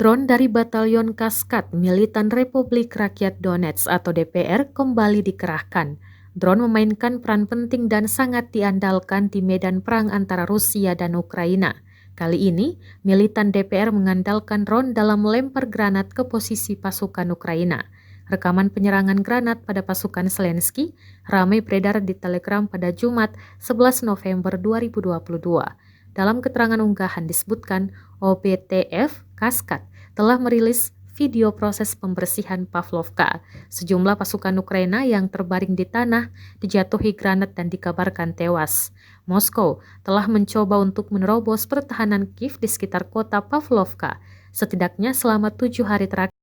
Drone dari Batalion Kaskad Militan Republik Rakyat Donetsk atau DPR kembali dikerahkan. Drone memainkan peran penting dan sangat diandalkan di medan perang antara Rusia dan Ukraina. Kali ini, militan DPR mengandalkan drone dalam melempar granat ke posisi pasukan Ukraina. Rekaman penyerangan granat pada pasukan Zelensky ramai beredar di Telegram pada Jumat 11 November 2022. Dalam keterangan unggahan disebutkan OBTF Kaskad telah merilis video proses pembersihan Pavlovka. Sejumlah pasukan Ukraina yang terbaring di tanah dijatuhi granat dan dikabarkan tewas. Moskow telah mencoba untuk menerobos pertahanan Kiev di sekitar kota Pavlovka, setidaknya selama 7 hari terakhir.